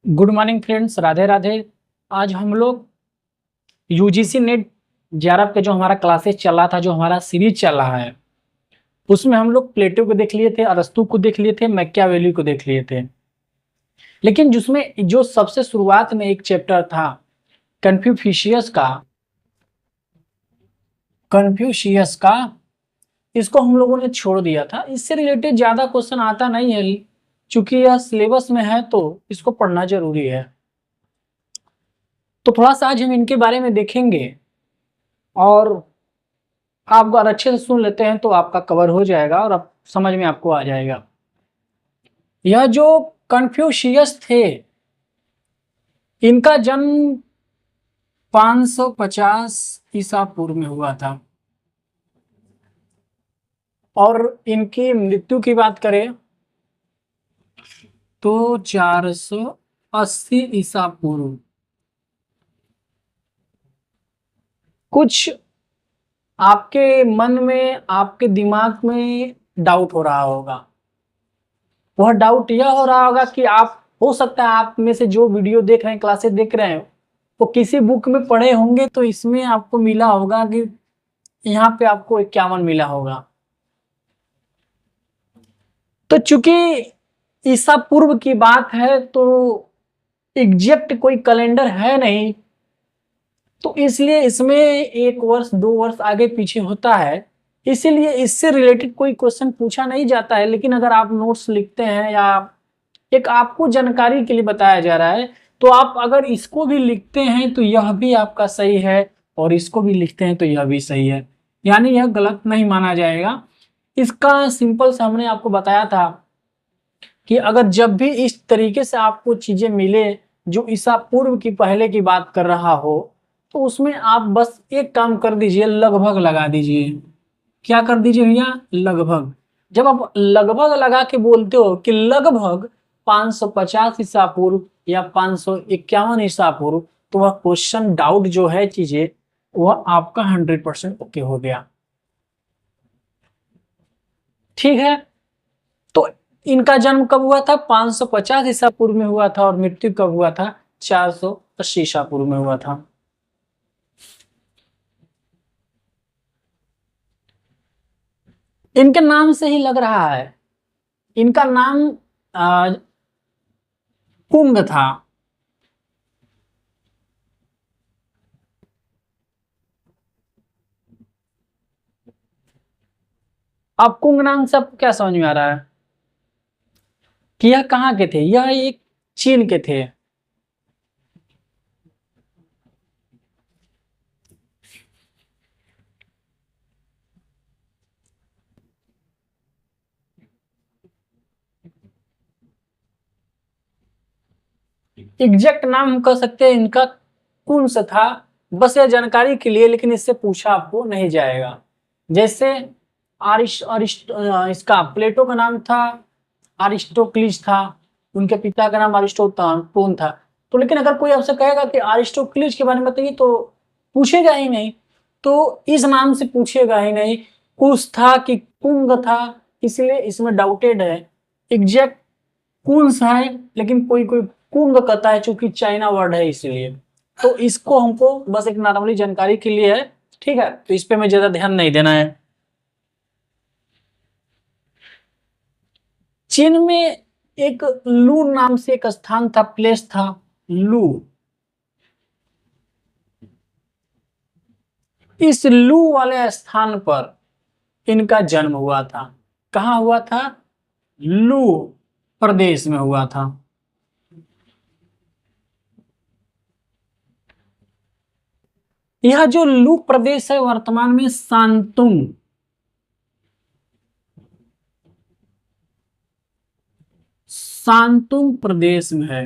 Good morning friends, Radhe Radhe. आज हम लोग यूजीसी नेट जेआरएफ का जो हमारा क्लासेस चल रहा था, जो हमारा सीरीज चल रहा है, उसमें हम लोग प्लेटो को देख लिए थे, अरस्तू को देख लिए थे, मैकियावेली को देख लिए थे। लेकिन जिसमें जो सबसे शुरुआत में एक चैप्टर था कन्फ्यूशियस का कन्फ्यूशियस का, इसको हम लोगों ने छोड़ दिया था। इससे रिलेटेड ज्यादा क्वेश्चन आता नहीं है, चूंकि यह सिलेबस में है तो इसको पढ़ना जरूरी है। तो थोड़ा सा आज हम इनके बारे में देखेंगे और आप अगर अच्छे से सुन लेते हैं तो आपका कवर हो जाएगा और अब समझ में आपको आ जाएगा। यह जो कन्फ्यूशियस थे, इनका जन्म 550 ईसा पूर्व में हुआ था और इनकी मृत्यु की बात करें तो 480 ईसा पूर्व। कुछ आपके मन में, आपके दिमाग में डाउट हो रहा होगा। वह डाउट यह हो रहा होगा कि आप, हो सकता है आप में से जो वीडियो देख रहे हैं, क्लासेस देख रहे हैं, वो किसी बुक में पढ़े होंगे तो इसमें आपको मिला होगा कि यहाँ पे आपको 51 मिला होगा। तो चूंकि ईसा पूर्व की बात है तो एग्जैक्ट कोई कैलेंडर है नहीं, तो इसलिए इसमें 1 वर्ष 2 वर्ष आगे पीछे होता है, इसीलिए इससे रिलेटेड कोई क्वेश्चन पूछा नहीं जाता है। लेकिन अगर आप नोट्स लिखते हैं या एक आपको जानकारी के लिए बताया जा रहा है, तो आप अगर इसको भी लिखते हैं तो यह भी आपका सही है और इसको भी लिखते हैं तो यह भी सही है, यानी यह गलत नहीं माना जाएगा। इसका सिंपल से हमने आपको बताया था कि अगर जब भी इस तरीके से आपको चीजें मिले जो ईसा पूर्व की पहले की बात कर रहा हो, तो उसमें आप बस एक काम कर दीजिए, लगभग लगा दीजिए। क्या कर दीजिए भैया? लगभग। जब आप लगभग लगा के बोलते हो कि लगभग 550 ईसा पूर्व या 551 ईसा पूर्व, तो वह क्वेश्चन डाउट जो है चीजें, वह आपका 100% ओके हो गया। ठीक है, तो इनका जन्म कब हुआ था? 550 ईसा पूर्व में हुआ था और मृत्यु कब हुआ था? 480 ईसा पूर्व में हुआ था। इनके नाम से ही लग रहा है, इनका नाम कुंग था। अब कुंग नाम से आपको क्या समझ में आ रहा है कि यह कहाँ के थे? यह एक चीन के थे। एग्जैक्ट नाम हम कह सकते हैं इनका कुंस था, बस यह जानकारी के लिए, लेकिन इससे पूछा आपको नहीं जाएगा। जैसे इसका प्लेटो का नाम था अरिस्टोक्लिस था, उनके पिता का नाम अरिस्टोटोन था। तो लेकिन अगर कोई आपसे कहेगा कि अरिस्टोक्लिस के बारे में बताइए, तो पूछेगा ही नहीं, तो इस नाम से पूछेगा ही नहीं। कुश था कि कुंग था, इसलिए इसमें डाउटेड है। एग्जैक्ट कुंस है, लेकिन कोई कोई कुंग कहता है, चूंकि चाइना वर्ड है इसलिए। तो इसको हमको बस एक नॉर्मली जानकारी के लिए है, ठीक है, तो इस पे में ज्यादा ध्यान नहीं देना है। चीन में एक लू नाम से एक स्थान था, प्लेस था लू। इस लू वाले स्थान पर इनका जन्म हुआ था। कहाँ हुआ था? लू प्रदेश में हुआ था। यह जो लू प्रदेश है वर्तमान में शांतुंग प्रदेश में है।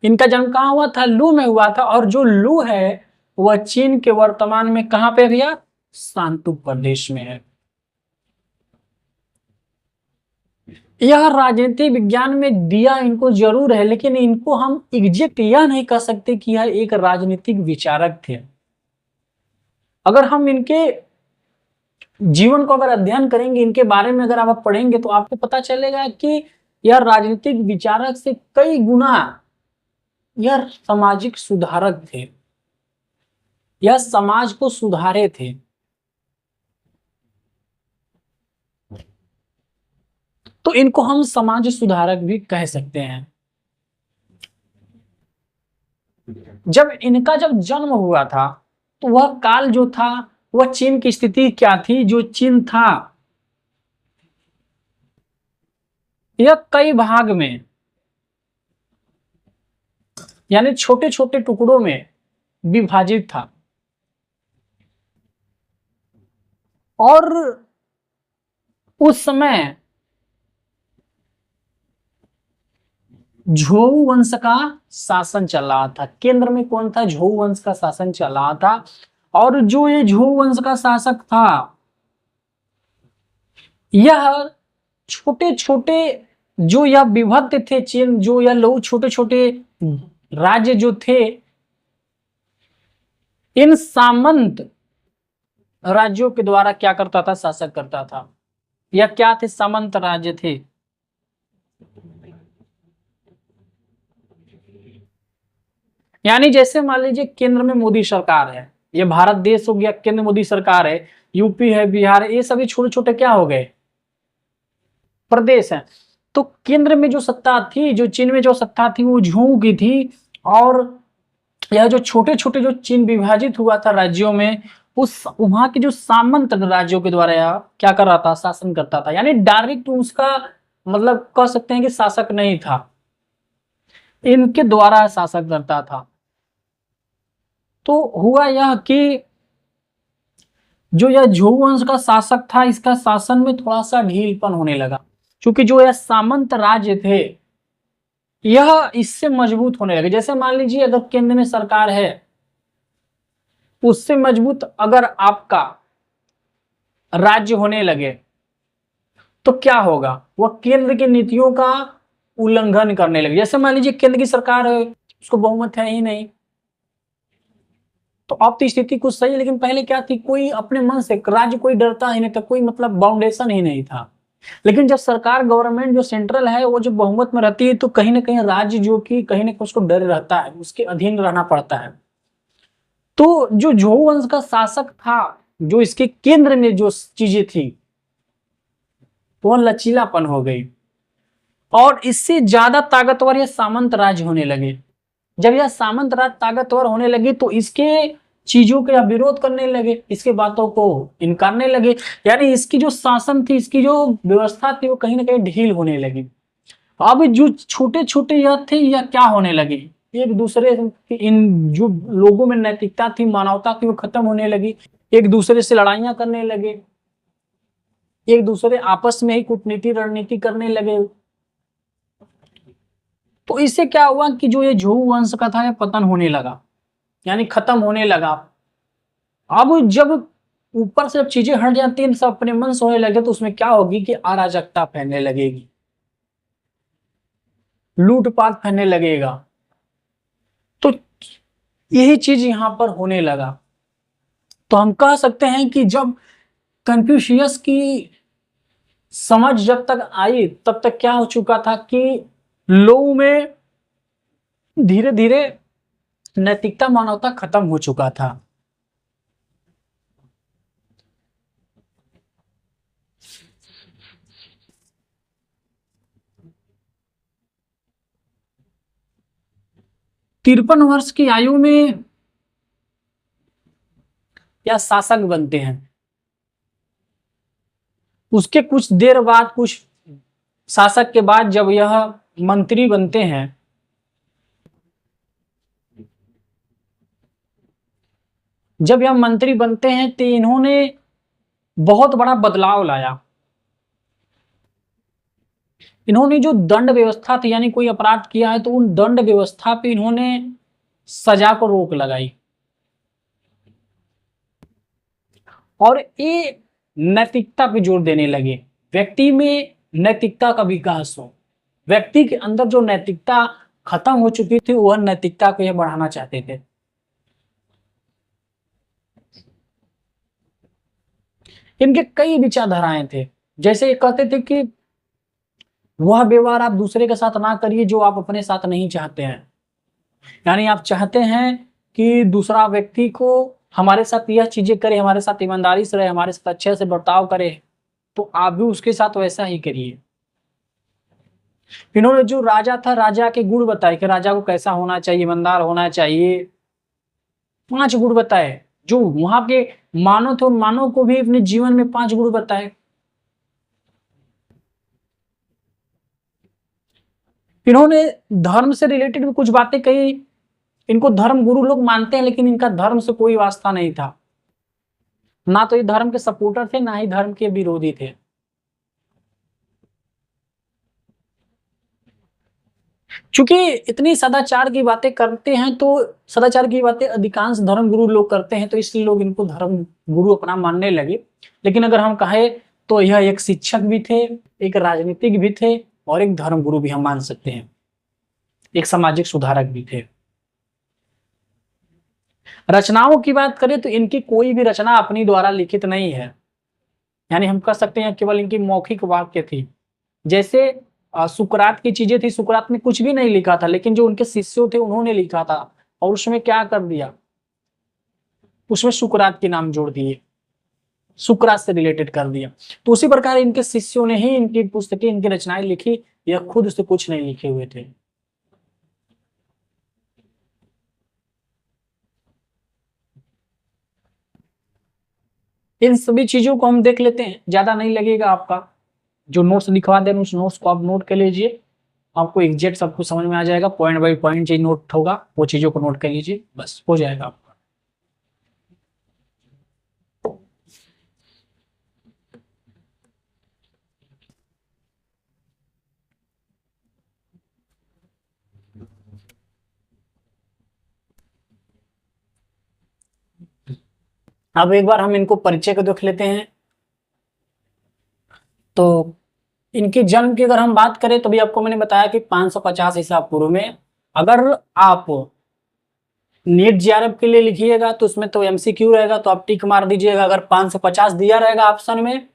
इनका जन्म कहाँ हुआ था? लू में हुआ था। और जो लू है वह चीन के वर्तमान में कहाँ पे भैया? शांतुंग प्रदेश में है। यह राजनीतिक विज्ञान में दिया इनको जरूर है, लेकिन इनको हम एग्जैक्ट यह नहीं कह सकते कि यह एक राजनीतिक विचारक थे। अगर हम इनके जीवन को अगर अध्ययन करेंगे, इनके बारे में अगर आप पढ़ेंगे, तो आपको पता चलेगा कि यह राजनीतिक विचारक से कई गुना यह सामाजिक सुधारक थे, यह समाज को सुधारे थे। तो इनको हम समाज सुधारक भी कह सकते हैं। जब इनका जब जन्म हुआ था तो वह काल जो था, वह चीन की स्थिति क्या थी? जो चीन था यह कई भाग में, यानी छोटे छोटे टुकड़ों में विभाजित था। और उस समय झोऊ वंश का शासन चल रहा था। केंद्र में कौन था? झोऊ वंश का शासन चल रहा था। और जो ये झोऊ वंश का शासक था, यह छोटे छोटे जो यह विभक्त थे चीन, जो यह लोग छोटे छोटे राज्य जो थे, इन सामंत राज्यों के द्वारा क्या करता था? शासक करता था। यह क्या थे? सामंत राज्य थे। यानी जैसे मान लीजिए केंद्र में मोदी सरकार है, ये भारत देश हो गया, केंद्र मोदी सरकार है, यूपी है, बिहार है, ये सभी छोटे छोटे क्या हो गए? प्रदेश हैं। तो केंद्र में जो सत्ता थी, जो चीन में जो सत्ता थी, वो झोऊ की थी। और यह जो छोटे छोटे जो चीन विभाजित हुआ था राज्यों में, उस वहां के जो सामंत राज्यों के द्वारा यह क्या कर रहा था? शासन करता था। यानी डायरेक्ट उसका मतलब कह सकते हैं कि शासक नहीं था, इनके द्वारा शासक करता था। तो हुआ यह कि जो यह झोऊ वंश का शासक था, इसका शासन में थोड़ा सा ढीलपन होने लगा, क्योंकि जो यह सामंत राज्य थे यह इससे मजबूत होने लगे। जैसे मान लीजिए अगर केंद्र में सरकार है, उससे मजबूत अगर आपका राज्य होने लगे तो क्या होगा? वह केंद्र की नीतियों का उल्लंघन करने लगे। जैसे मान लीजिए केंद्र की सरकार है, उसको बहुमत है ही नहीं, तो अब तो स्थिति कुछ सही है। लेकिन पहले क्या थी? कोई अपने मन से राज्य कोई डरता ही नहीं था, कोई मतलब बाउंडेशन ही नहीं था। लेकिन जब सरकार गवर्नमेंट जो सेंट्रल है वो जो बहुमत में रहती है, तो कहीं ना कहीं राज्य जो कि कहीं ना कहीं उसको डर रहता है, उसके अधीन रहना पड़ता है। तो जो झोऊ वंश का शासक था, जो इसके केंद्र में जो चीजें थी, वह लचीलापन हो गई और इससे ज्यादा ताकतवर यह सामंत राज्य होने लगे। जब यह सामंत राज्य ताकतवर होने लगे तो इसके चीजों का विरोध करने लगे, इसके बातों को इनकारने लगे। यानी इसकी जो शासन थी, इसकी जो व्यवस्था थी, वो कहीं ना कहीं ढील होने लगी। अब जो छोटे छोटे यह थे, यह क्या होने लगे? एक दूसरे इन जो लोगों में नैतिकता थी, मानवता थी, वो खत्म होने लगी। एक दूसरे से लड़ाइयां करने लगे, एक दूसरे आपस में ही कूटनीति रणनीति करने लगे। तो इससे क्या हुआ कि जो ये झोऊ वंश का था, यह पतन होने लगा, यानी खत्म होने लगा। अब जब ऊपर से जब चीजें हट जाती हैं, सब अपने मन से होने लगे, तो उसमें क्या होगी कि अराजकता फैलने लगेगी, लूटपाट फैलने लगेगा। तो यही चीज यहां पर होने लगा। तो हम कह सकते हैं कि जब कन्फ्यूशियस की समझ जब तक आई, तब तक क्या हो चुका था कि लोगों में धीरे धीरे नैतिकता, मानवता खत्म हो चुका था। तिरपन वर्ष की आयु में या शासक बनते हैं, उसके कुछ देर बाद, कुछ शासक के बाद जब यह मंत्री बनते हैं, जब यह मंत्री बनते हैं तो इन्होंने बहुत बड़ा बदलाव लाया। इन्होंने जो दंड व्यवस्था थी, यानी कोई अपराध किया है तो उन दंड व्यवस्था पे इन्होंने सजा को रोक लगाई। और ये नैतिकता पे जोर देने लगे, व्यक्ति में नैतिकता का विकास हो। व्यक्ति के अंदर जो नैतिकता खत्म हो चुकी थी, वह नैतिकता को यह बढ़ाना चाहते थे। इनके कई विचारधाराएं थे। जैसे ये कहते थे कि वह व्यवहार आप दूसरे के साथ ना करिए जो आप अपने साथ नहीं चाहते हैं। यानी आप चाहते हैं कि दूसरा व्यक्ति को हमारे साथ यह चीजें करे, हमारे साथ ईमानदारी से रहे, हमारे साथ अच्छे से बर्ताव करे, तो आप भी उसके साथ वैसा ही करिए। इन्होंने जो राजा था, राजा के गुण बताए कि राजा को कैसा होना चाहिए, ईमानदार होना चाहिए। 5 गुण बताए। जो वहां के मानव थे, उन मानव को भी अपने जीवन में 5 गुण बताए। इन्होंने धर्म से रिलेटेड भी कुछ बातें कही। इनको धर्म गुरु लोग मानते हैं, लेकिन इनका धर्म से कोई वास्ता नहीं था। ना तो ये धर्म के सपोर्टर थे, ना ही धर्म के विरोधी थे। क्योंकि इतनी सदाचार की बातें करते हैं, तो सदाचार की बातें अधिकांश धर्म गुरु लोग करते हैं, तो इसलिए लोग इनको धर्म गुरु अपना मानने लगे। लेकिन अगर हम कहें तो यह एक शिक्षक भी थे, एक राजनीतिक भी थे, और एक धर्म गुरु भी हम मान सकते हैं, एक सामाजिक सुधारक भी थे। रचनाओं की बात करें तो इनकी कोई भी रचना अपनी द्वारा लिखित नहीं है। यानी हम कह सकते हैं केवल इनकी मौखिक वाक्य थी। जैसे सुकरात की चीजें थी, सुकरात ने कुछ भी नहीं लिखा था, लेकिन जो उनके शिष्यों थे उन्होंने लिखा था, और उसमें क्या कर दिया, उसमें सुकरात के नाम जोड़ दिए, सुकरात से रिलेटेड कर दिया। तो उसी प्रकार इनके शिष्यों ने ही इनकी पुस्तकें, इनकी रचनाएं लिखी, यह खुद से कुछ नहीं लिखे हुए थे। इन सभी चीजों को हम देख लेते हैं, ज्यादा नहीं लगेगा आपका। जो नोट्स लिखवा दे उस नोट्स को आप नोट कर लीजिए, आपको एग्जैक्ट सब कुछ समझ में आ जाएगा। पॉइंट बाय पॉइंट जो नोट होगा वो चीजों को नोट कर लीजिए, बस हो जाएगा आपका। अब एक बार हम इनको परिचय को देख लेते हैं। तो इनके जन्म की अगर हम बात करें तो भी आपको मैंने बताया कि 550 ईसा पूर्व में। अगर आप नीट जेआरएफ के लिए लिखिएगा तो उसमें तो एमसीक्यू रहेगा, तो आप टिक मार दीजिएगा। अगर 550 दिया रहेगा ऑप्शन में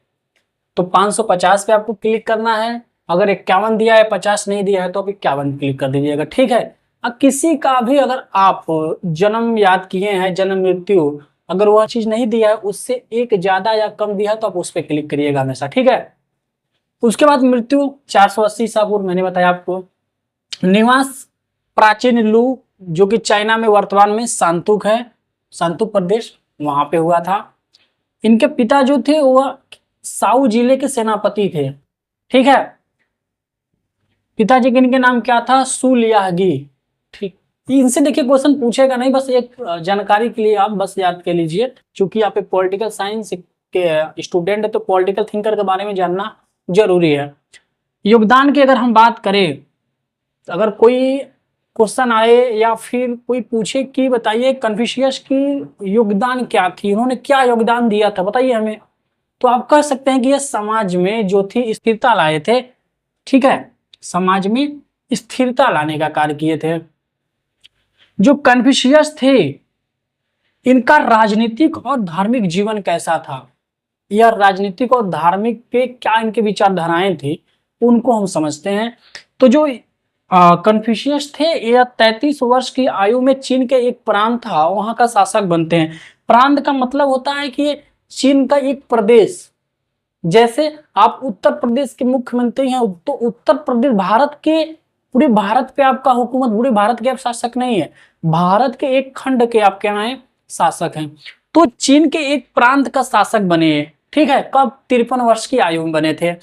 तो 550 पे आपको क्लिक करना है। अगर 51 दिया है, 50 नहीं दिया है, तो आप 51 क्लिक कर दीजिएगा, ठीक है। अब किसी का भी अगर आप जन्म याद किए हैं, जन्म मृत्यु, अगर वह चीज नहीं दिया है, उससे एक ज्यादा या कम दिया है, तो आप उस पर क्लिक करिएगा हमेशा, ठीक है। उसके बाद मृत्यु 480 ईसा पूर्व, मैंने बताया आपको। निवास प्राचीन लू, जो कि चाइना में वर्तमान में शांतुक है, शांतुक प्रदेश, वहां पे हुआ था। इनके पिता जो थे वह साउ जिले के सेनापति थे, ठीक है। पिताजी के इनके नाम क्या था, सुलियागी, ठीक। इनसे देखिए क्वेश्चन पूछेगा नहीं, बस एक जानकारी के लिए आप बस याद कर लीजिए। क्योंकि आप एक पॉलिटिकल साइंस के स्टूडेंट है, तो पॉलिटिकल थिंकर के बारे में जानना जरूरी है। योगदान की अगर हम बात करें, अगर कोई क्वेश्चन आए या फिर कोई पूछे कि बताइए कन्फ्यूशियस की योगदान क्या थी, उन्होंने क्या योगदान दिया था बताइए हमें, तो आप कह सकते हैं कि ये समाज में जो थी स्थिरता लाए थे, ठीक है। समाज में स्थिरता लाने का कार्य किए थे। जो कन्फ्यूशियस थे, इनका राजनीतिक और धार्मिक जीवन कैसा था, या राजनीतिक और धार्मिक पे क्या इनके विचारधाराएं थी, उनको हम समझते हैं। तो जो कन्फ्यूशियस थे, यह 33 वर्ष की आयु में चीन के एक प्रांत था वहां का शासक बनते हैं। प्रांत का मतलब होता है कि चीन का एक प्रदेश। जैसे आप उत्तर प्रदेश के मुख्यमंत्री हैं, तो उत्तर प्रदेश भारत के, पूरे भारत पे आपका हुकूमत, पूरे भारत के आप शासक नहीं है, भारत के एक खंड के आप क्या हैं, शासक हैं। तो चीन के एक प्रांत का शासक बने, ठीक है। कब, 53 वर्ष की आयु में बने थे।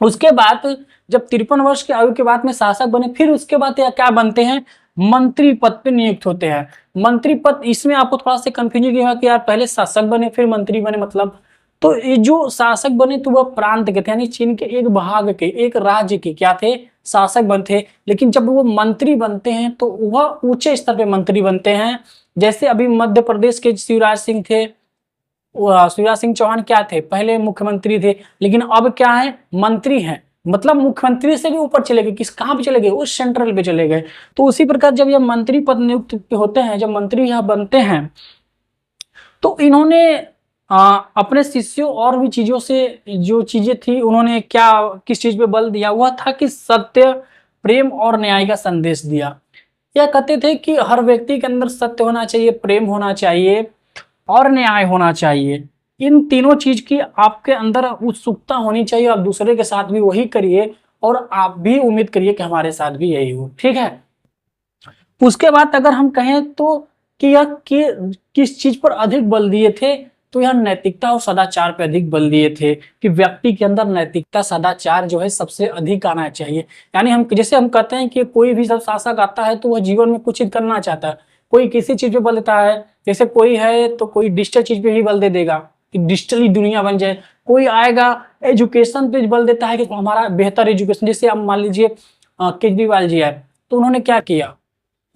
उसके बाद जब 53 वर्ष की आयु के बाद में शासक बने, फिर उसके बाद या क्या बनते हैं, मंत्री पद पे नियुक्त होते हैं। मंत्री पद, इसमें आपको थोड़ा सा कंफ्यूजन हुआ कि यार पहले शासक बने फिर मंत्री बने, मतलब, तो ये जो शासक बने तो वह प्रांत के थे, यानी चीन के एक भाग के, एक राज्य के क्या थे, शासक बनते। लेकिन जब वो मंत्री बनते हैं तो वह ऊंचे स्तर पे मंत्री बनते हैं। जैसे अभी मध्य प्रदेश के शिवराज सिंह थे, शिवराज सिंह चौहान क्या थे, पहले मुख्यमंत्री थे, लेकिन अब क्या है, मंत्री हैं। मतलब मुख्यमंत्री से भी ऊपर चले गए, किस कहां पे चले गए, उस सेंट्रल पे चले गए। तो उसी प्रकार जब ये मंत्री पद नियुक्त होते हैं, जब मंत्री यह बनते हैं, तो इन्होंने अपने शिष्यों और भी चीजों से जो चीजें थी उन्होंने क्या किस चीज पे बल दिया हुआ था कि सत्य, प्रेम और न्याय का संदेश दिया। यह कहते थे कि हर व्यक्ति के अंदर सत्य होना चाहिए, प्रेम होना चाहिए और न्याय होना चाहिए। इन तीनों चीज की आपके अंदर उत्सुकता होनी चाहिए। आप दूसरे के साथ भी वही करिए और आप भी उम्मीद करिए कि हमारे साथ भी यही हो। ठीक है। उसके बाद अगर हम कहें तो कि यह किस चीज पर अधिक बल दिए थे, तो यह नैतिकता और सदाचार पर अधिक बल दिए थे कि व्यक्ति के अंदर नैतिकता, सदाचार जो है सबसे अधिक आना चाहिए। यानी हम जैसे हम कहते हैं कि कोई भी सब शासक आता है तो वह जीवन में कुछ करना चाहता है, कोई किसी चीज पे बल देता है। जैसे कोई है तो कोई डिजिटल चीज पे भी बल दे देगा कि डिजिटली दुनिया बन जाए। कोई आएगा एजुकेशन पे बल देता है कि हमारा बेहतर एजुकेशन। जैसे आप मान लीजिए केजरीवाल जी आए तो उन्होंने क्या किया,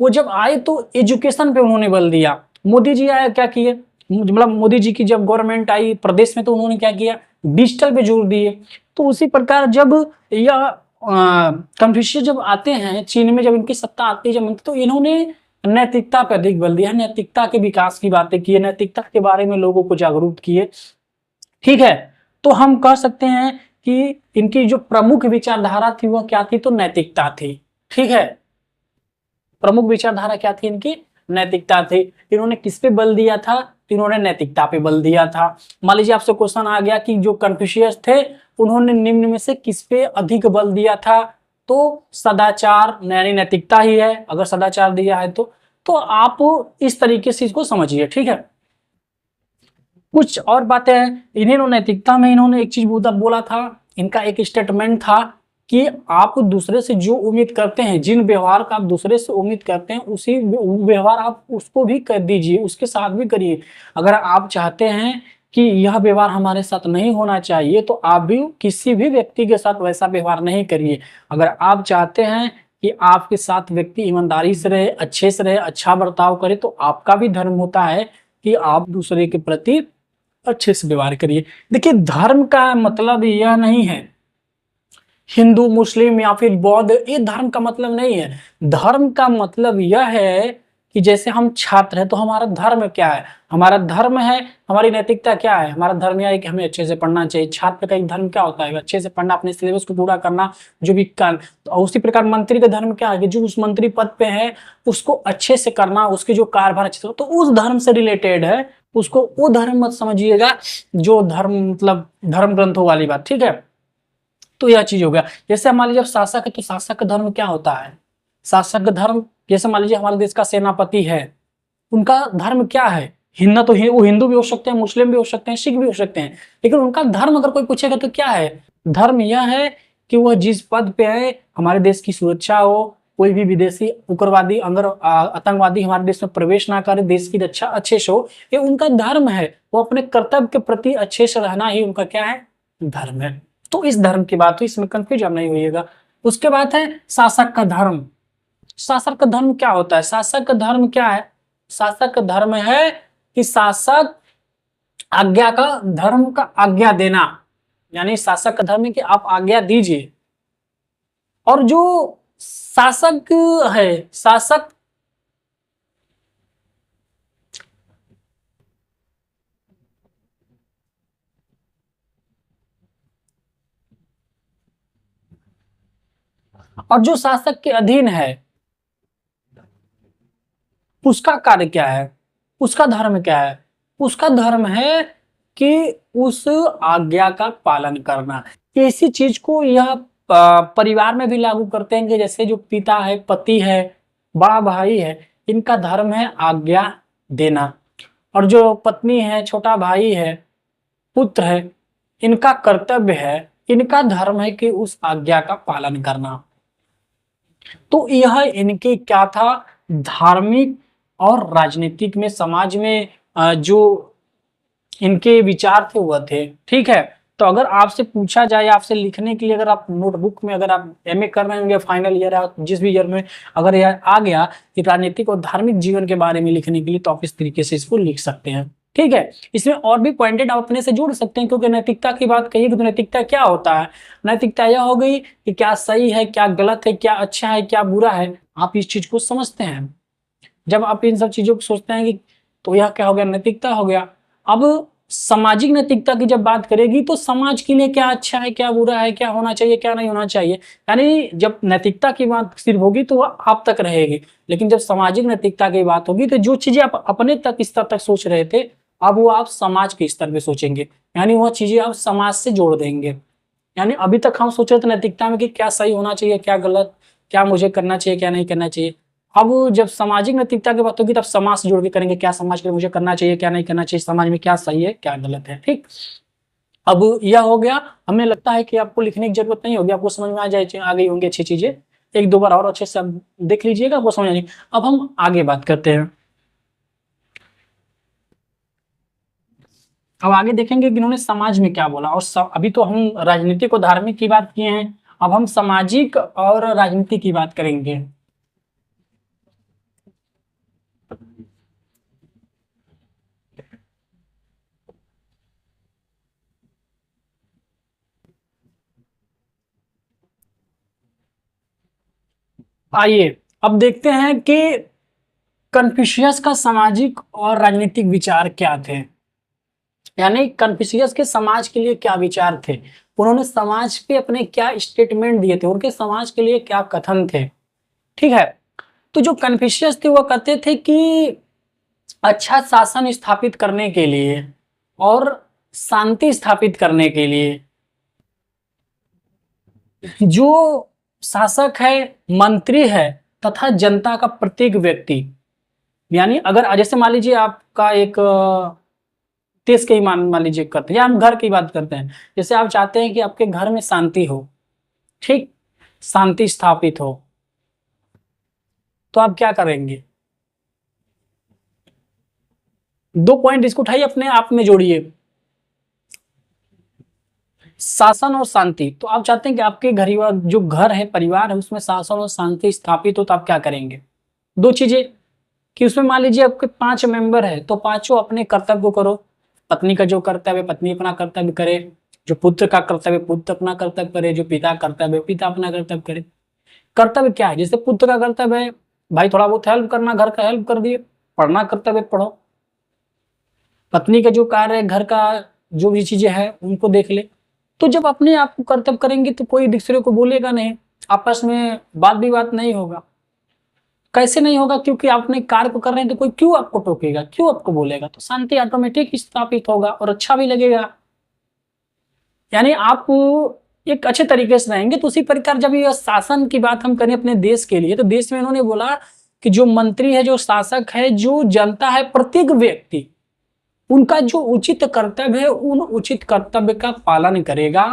वो जब आए तो एजुकेशन पे उन्होंने बल दिया। मोदी जी आए क्या किए, मतलब मोदी जी की जब गवर्नमेंट आई प्रदेश में तो उन्होंने क्या किया, डिजिटल पे जोर दिए। तो उसी प्रकार जब यह कन्फ्यूशियस जब आते हैं चीन में, जब इनकी सत्ता आती है जब, तो इन्होंने नैतिकता पर अधिक बल दिया, नैतिकता के विकास की बातें की, नैतिकता के बारे में लोगों को जागरूक किए। ठीक है। तो हम कह सकते हैं कि इनकी जो प्रमुख विचारधारा थी वह क्या थी, तो नैतिकता थी। ठीक है। प्रमुख विचारधारा क्या थी इनकी, नैतिकता थी। इन्होंने किस पे बल दिया था, तो इन्होंने नैतिकता पे बल दिया था। मान लीजिए आपसे क्वेश्चन आ गया कि जो कन्फ्यूशियस थे उन्होंने निम्न में से किस पे अधिक बल दिया था, तो सदाचार यानी नैतिकता ही है। अगर सदाचार दिया है तो आप इस तरीके से इसको समझिए। ठीक है। कुछ और बातें हैं इन्होंने नैतिकता में, इन्होंने एक चीज बोला था, इनका एक स्टेटमेंट था कि आप दूसरे से जो उम्मीद करते हैं, जिन व्यवहार का आप दूसरे से उम्मीद करते हैं उसी व्यवहार आप उसको भी कर दीजिए, उसके साथ भी करिए। अगर आप चाहते हैं कि यह व्यवहार हमारे साथ नहीं होना चाहिए तो आप भी किसी भी व्यक्ति के साथ वैसा व्यवहार नहीं करिए। अगर आप चाहते हैं कि आपके साथ व्यक्ति ईमानदारी से रहे, अच्छे से रहे, अच्छा बर्ताव करे, तो आपका भी धर्म होता है कि आप दूसरे के प्रति अच्छे से व्यवहार करिए। देखिए, धर्म का मतलब यह नहीं है हिंदू, मुस्लिम या फिर बौद्ध, ये धर्म का मतलब नहीं है। धर्म का मतलब यह है कि जैसे हम छात्र हैं तो हमारा धर्म क्या है, हमारा धर्म है, हमारी नैतिकता क्या है। हमारा धर्म यह है कि हमें अच्छे से पढ़ना चाहिए। छात्र का एक धर्म क्या होता है, अच्छे से पढ़ना, अपने सिलेबस को पूरा करना, जो भी काम। तो उसी प्रकार मंत्री का धर्म क्या है कि जो उस मंत्री पद पे है उसको अच्छे से करना, उसके जो कार्यभार अच्छे से, तो उस धर्म से रिलेटेड है। उसको वो धर्म मत समझिएगा जो धर्म मतलब धर्म ग्रंथों वाली बात। ठीक है। तो यह चीज हो गया। जैसे मान लीजिए शासक है तो शासक का धर्म क्या होता है, शासक का धर्म, जैसे मान लीजिए हमारे देश का सेनापति है, उनका धर्म क्या है। हिंदू तो वो हिंदू भी हो सकते हैं, मुस्लिम भी हो सकते हैं, सिख भी हो सकते हैं, लेकिन उनका धर्म अगर कोई पूछेगा तो क्या है, धर्म यह है कि वह जिस पद पे है हमारे देश की सुरक्षा हो, कोई भी विदेशी उग्रवादी अंदर आतंकवादी हमारे देश में प्रवेश ना करे, देश की रक्षा अच्छे से हो, ये उनका धर्म है। वो अपने कर्तव्य के प्रति अच्छे से रहना ही उनका क्या है, धर्म है। तो इस धर्म की बात हुई, इसमें कंफ्यूज आप नहीं होइएगा। उसके बाद है शासक का धर्म। शासक का धर्म क्या होता है, शासक का धर्म क्या है, शासक का धर्म है कि शासक आज्ञा का धर्म का आज्ञा देना, यानी शासक का धर्म है कि आप आज्ञा दीजिए। और जो शासक है, शासक और जो शासक के अधीन है उसका कार्य क्या है, उसका धर्म क्या है, उसका धर्म है कि उस आज्ञा का पालन करना। इसी चीज को यह परिवार में भी लागू करते हैं कि जैसे जो पिता है, पति है, बड़ा भाई है, इनका धर्म है आज्ञा देना, और जो पत्नी है, छोटा भाई है, पुत्र है, इनका कर्तव्य है, इनका धर्म है कि उस आज्ञा का पालन करना। तो यह इनके क्या था, धार्मिक और राजनीतिक में, समाज में जो इनके विचार थे वह थे। ठीक है। तो अगर आपसे पूछा जाए, आपसे लिखने के लिए, अगर आप नोटबुक में, अगर आप एमए कर रहे होंगे फाइनल ईयर या जिस भी ईयर में, अगर यह आ गया कि राजनीतिक और धार्मिक जीवन के बारे में लिखने के लिए, तो आप इस तरीके से इसको लिख सकते हैं। ठीक है। इसमें और भी पॉइंटेड आप अपने से जोड़ सकते हैं, क्योंकि नैतिकता की बात कहिए तो नैतिकता क्या होता है, नैतिकता यह हो गई कि क्या सही है, क्या गलत है, क्या अच्छा है, क्या बुरा है, आप इस चीज को समझते हैं। जब आप इन सब चीजों को सोचते हैं कि तो यह क्या हो गया, नैतिकता हो गया। अब सामाजिक नैतिकता की जब बात करेगी तो समाज के लिए क्या अच्छा है, क्या बुरा है, क्या होना चाहिए, क्या नहीं होना चाहिए। यानी जब नैतिकता की बात सिर्फ होगी तो वह आप तक रहेगी, लेकिन जब सामाजिक नैतिकता की बात होगी तो जो चीजें आप अपने तक स्तर तक सोच रहे थे, अब वो आप समाज के स्तर पे सोचेंगे, यानी वह चीजें आप समाज से जोड़ देंगे। यानी अभी तक हम सोच रहे थे नैतिकता में कि क्या सही होना चाहिए, क्या गलत, क्या मुझे करना चाहिए, क्या नहीं करना चाहिए। अब जब सामाजिक नैतिकता की बात होगी तब समाज से जोड़ के करेंगे, क्या समाज के लिए मुझे करना चाहिए, क्या नहीं करना चाहिए, समाज में क्या सही है, क्या गलत है। ठीक, अब यह हो गया। हमें लगता है कि आपको लिखने की जरूरत नहीं होगी, आपको समझ में आ गई होंगी अच्छी चीजें। एक दो बार और अच्छे से आप देख लीजिएगा, आपको समझ आ जाएगी। अब हम आगे बात करते हैं। अब आगे देखेंगे कि इन्होंने समाज में क्या बोला, और अभी तो हम राजनीतिक और धार्मिक की बात किए हैं, अब हम सामाजिक और राजनीति की बात करेंगे। आइए अब देखते हैं कि कन्फ्यूशियस का सामाजिक और राजनीतिक विचार क्या थे। यानी कन्फ्यूशियस के समाज के लिए क्या विचार थे, उन्होंने समाज पे अपने क्या स्टेटमेंट दिए थे, उनके समाज के लिए क्या कथन थे। ठीक है, तो जो कन्फ्यूशियस थे वह कहते थे कि अच्छा शासन स्थापित करने के लिए और शांति स्थापित करने के लिए जो शासक है, मंत्री है तथा जनता का प्रत्येक व्यक्ति, यानी अगर जैसे मान लीजिए आपका एक देश के ही मान लीजिए करते हैं, या हम घर की बात करते हैं, जैसे आप चाहते हैं कि आपके घर में शांति हो, ठीक, शांति स्थापित हो, तो आप क्या करेंगे? दो पॉइंट इसको उठाइए, अपने आप में जोड़िए, शासन और शांति। तो आप चाहते हैं कि आपके जो घर है, परिवार है, उसमें शासन और शांति स्थापित हो, तो आप क्या करेंगे? दो चीजें, कि उसमें मान लीजिए आपके 5 मेंबर है, तो पांचों अपने कर्तव्य को करो। पत्नी का जो कर्तव्य पत्नी अपना कर्तव्य करे, जो पुत्र का कर्तव्य पुत्र अपना कर्तव्य करे, जो पिता कर्तव्य पिता अपना कर्तव्य करे। कर्तव्य क्या है? जैसे पुत्र का कर्तव्य है भाई थोड़ा बहुत हेल्प करना, घर का हेल्प कर दिए, पढ़ना कर्तव्य पढ़ो। पत्नी का जो कार्य है, घर का जो भी चीजें है उनको देख ले। तो जब अपने आप को कर्तव्य करेंगे तो कोई दूसरे को बोलेगा नहीं, आपस में बात विवाद नहीं होगा। कैसे नहीं होगा? क्योंकि आप अपने कार्य को कर रहे हैं, तो कोई क्यों आपको टोकेगा, क्यों आपको बोलेगा? तो शांति ऑटोमेटिक स्थापित होगा और अच्छा भी लगेगा। यानी आप एक अच्छे तरीके से रहेंगे। तो उसी प्रकार जब ये शासन की बात हम करें अपने देश के लिए, तो देश में इन्होंने बोला कि जो मंत्री है, जो शासक है, जो जनता है, प्रत्येक व्यक्ति उनका जो उचित कर्तव्य है उन उचित कर्तव्य का पालन करेगा,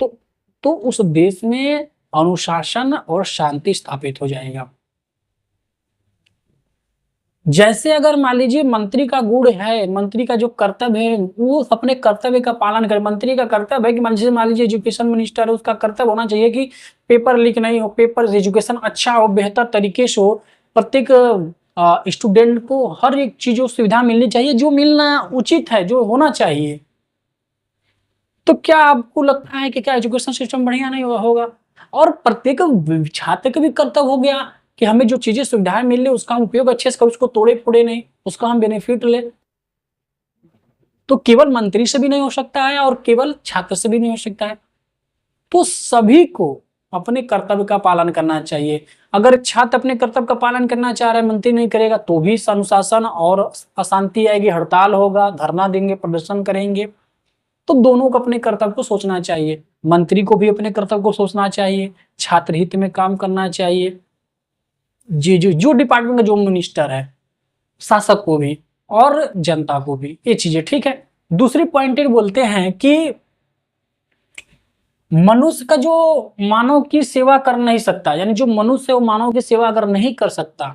तो उस देश में अनुशासन और शांति स्थापित हो जाएगा। जैसे अगर मान लीजिए मंत्री का गुण है, मंत्री का जो कर्तव्य है वो अपने कर्तव्य का पालन करे। मंत्री का कर्तव्य है कि मान लीजिए एजुकेशन मिनिस्टर है, उसका कर्तव्य होना चाहिए कि पेपर लीक नहीं हो, पेपर एजुकेशन अच्छा हो, बेहतर तरीके से हो, प्रत्येक स्टूडेंट को हर एक चीजों सुविधा मिलनी चाहिए, जो मिलना उचित है, जो होना चाहिए। तो क्या आपको लगता है कि क्या एजुकेशन सिस्टम बढ़िया नहीं होगा? और प्रत्येक छात्र का भी कर्तव्य हो गया कि हमें जो चीजें सुविधाएं मिल रही उसका हम उपयोग अच्छे से करें, उसको तोड़े फोड़े नहीं, उसका हम बेनिफिट ले। तो केवल मंत्री से भी नहीं हो सकता है और केवल छात्र से भी नहीं हो सकता है, तो सभी को अपने कर्तव्य का पालन करना चाहिए। अगर छात्र अपने कर्तव्य का पालन करना चाह रहा है, मंत्री नहीं करेगा, तो भी अनुशासन और अशांति आएगी, हड़ताल होगा, धरना देंगे, प्रदर्शन करेंगे। तो दोनों को अपने कर्तव्य को सोचना चाहिए, मंत्री को भी अपने कर्तव्य को सोचना चाहिए, छात्र हित में काम करना चाहिए, जी जी जो डिपार्टमेंट का जो मिनिस्टर है, शासक को भी और जनता को भी, ये चीजें ठीक है। दूसरी पॉइंट बोलते हैं कि मनुष्य का जो मानव की सेवा कर नहीं सकता, यानी जो मनुष्य है वो मानव की सेवा अगर नहीं कर सकता,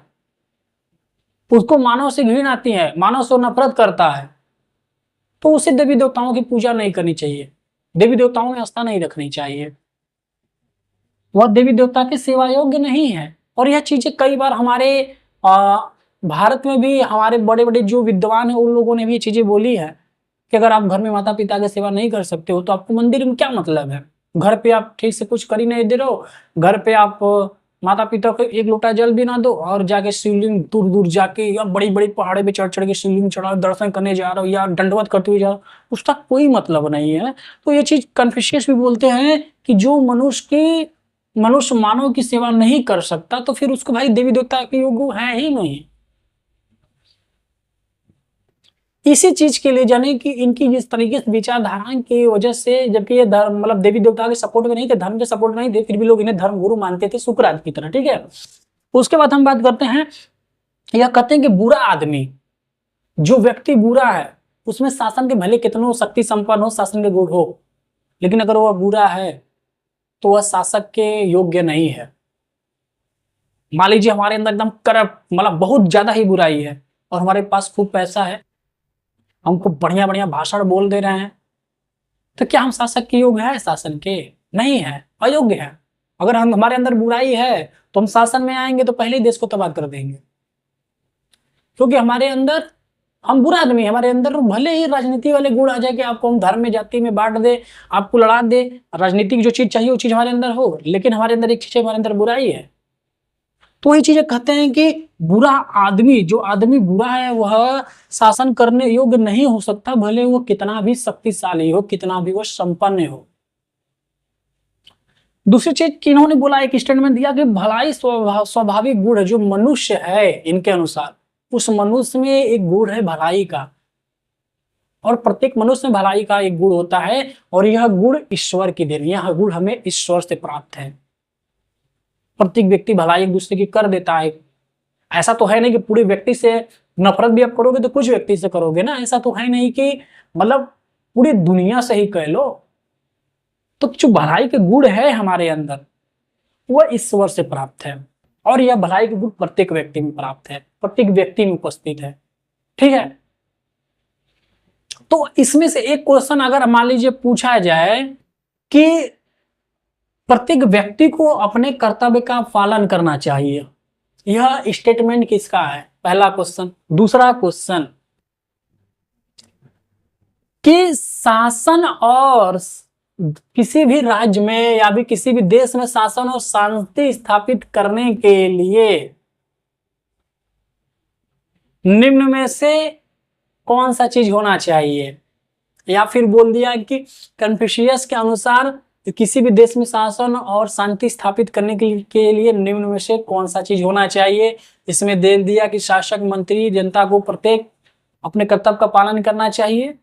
उसको मानव से घृणा आती है, मानव से नफरत करता है, तो उसे देवी देवताओं की पूजा नहीं करनी चाहिए, देवी देवताओं में आस्था नहीं रखनी चाहिए, वह देवी देवता के सेवा योग्य नहीं है। और यह चीजें कई बार हमारे भारत में भी हमारे बड़े बड़े जो विद्वान है उन लोगों ने भी ये चीजें बोली है कि अगर आप घर में माता पिता की सेवा नहीं कर सकते हो तो आपको मंदिर में क्या मतलब है? घर पे आप ठीक से कुछ कर ही नहीं दे रहे हो, घर पे आप माता पिता को एक लोटा जल भी ना दो और जाके शिवलिंग दूर दूर जाके या बड़ी बड़ी पहाड़ी पे चढ़ चढ़ के शिवलिंग चढ़ा दर्शन करने जा रहे हो या दंडवत करते हुए जा रहे हो, उसका कोई मतलब नहीं है। तो ये चीज कन्फ्यूशियस भी बोलते हैं कि जो मनुष्य मानव की सेवा नहीं कर सकता तो फिर उसको भाई देवी देवता के योग है ही नहीं। इसी चीज के लिए जाने कि इनकी जिस तरीके से विचारधारा की वजह से, जबकि ये धर्म मतलब देवी देवता के सपोर्ट में नहीं थे, धर्म के सपोर्ट नहीं थे, फिर भी लोग इन्हें धर्म गुरु मानते थे शुक्राचार्य की तरह। ठीक है, उसके बाद हम बात करते हैं, यह कहते हैं कि बुरा आदमी, जो व्यक्ति बुरा है उसमें शासन के भले कितनों शक्ति संपन्न हो, शासन के गुण हो, लेकिन अगर वह बुरा है तो वह शासक के योग्य नहीं है। मान लीजिए हमारे अंदर एकदम करप्ट मतलब बहुत ज्यादा ही बुराई है और हमारे पास खूब पैसा है, हमको बढ़िया बढ़िया भाषण बोल दे रहे हैं, तो क्या हम शासक के योग्य है? शासन के नहीं है, अयोग्य है। अगर हमारे अंदर बुराई है तो हम शासन में आएंगे तो पहले ही देश को तबाह कर देंगे, क्योंकि हमारे अंदर हम बुरा आदमी, हमारे अंदर भले ही राजनीति वाले गुण आ जाए कि आपको हम धर्म में जाति में बांट दे, आपको लड़ा दे, राजनीतिक जो चीज चाहिए वो चीज हमारे अंदर हो, लेकिन हमारे अंदर एक चीज है, हमारे अंदर बुराई है। तो वही चीजें कहते हैं कि बुरा आदमी, जो आदमी बुरा है वह शासन करने योग्य नहीं हो सकता, भले वो कितना भी शक्तिशाली हो, कितना भी वो संपन्न हो। दूसरी चीज कि इन्होंने बोला, एक स्टेटमेंट दिया कि भलाई स्वाभाविक गुण है, जो मनुष्य है इनके अनुसार उस मनुष्य में एक गुण है भलाई का, और प्रत्येक मनुष्य में भलाई का एक गुण होता है, और यह गुण ईश्वर की देन, यह गुण हमें ईश्वर से प्राप्त है। प्रत्येक व्यक्ति भलाई एक दूसरे की कर देता है। ऐसा तो है नहीं कि पूरे व्यक्ति से नफरत भी आप करोगे तो कुछ व्यक्ति से करोगे ना, ऐसा तो है नहीं कि मतलब पूरी दुनिया से ही कह लो। तो जो भलाई के गुण है हमारे अंदर वह ईश्वर से प्राप्त है, और यह भलाई के गुण प्रत्येक व्यक्ति में प्राप्त है, प्रत्येक व्यक्ति में उपस्थित है। ठीक है, तो इसमें से एक क्वेश्चन अगर मान लीजिए पूछा जाए कि प्रत्येक व्यक्ति को अपने कर्तव्य का पालन करना चाहिए, यह स्टेटमेंट किसका है? पहला क्वेश्चन। दूसरा क्वेश्चन कि शासन और किसी भी राज्य में या भी किसी भी देश में शासन और शांति स्थापित करने के लिए निम्न में से कौन सा चीज होना चाहिए? या फिर बोल दिया कि कन्फ्यूशियस के अनुसार किसी भी देश में शासन और शांति स्थापित करने के लिए निम्न में से कौन सा चीज होना चाहिए? इसमें दे दिया कि शासक मंत्री जनता को प्रत्येक अपने कर्तव्य का पालन करना चाहिए,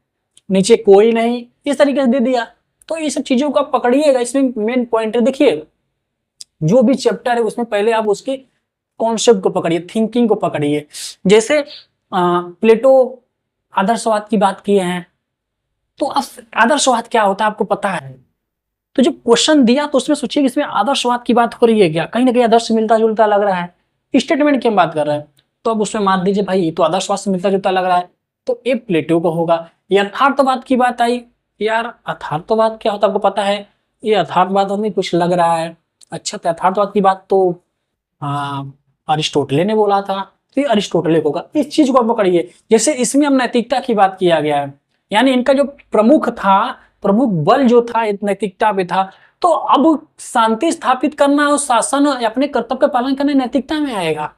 नीचे कोई नहीं, इस तरीके से दे दिया। तो ये सब चीजों को पकड़िएगा, इसमें मेन पॉइंट है। देखिए जो भी चैप्टर है उसमें पहले आप उसकी कॉन्सेप्ट को पकड़िए, थिंकिंग को पकड़िए। जैसे प्लेटो आदर्शवाद की बात किए हैं, तो आदर्शवाद क्या होता है आपको पता है। तो जो क्वेश्चन दिया तो उसमें सोचिए कि इसमें आदर्शवाद की बात हो रही है क्या, कहीं ना कहीं आदर्श मिलता जुलता लग रहा है, स्टेटमेंट की हम बात कर रहे हैं, तो अब उसमें मान दीजिए भाई ये तो आदर्शवाद से मिलता जुलता लग रहा है, तो ये प्लेटो को होगा। यथार्थवाद की बात आई, यार यथार्थवाद क्या होता है आपको पता है, ये यथार्थवाद में कुछ लग रहा है। अच्छा, तो यथार्थवाद की बात तो अरिस्टोटले ने बोला था, तो ये अरिस्टोटले को होगा। इस चीज को आप पकड़िए। जैसे इसमें हम नैतिकता की बात किया गया है, यानी इनका जो प्रमुख बल जो था नैतिकता पे था, तो अब शांति स्थापित करना और शासन अपने कर्तव्य का पालन करना नैतिकता में आएगा।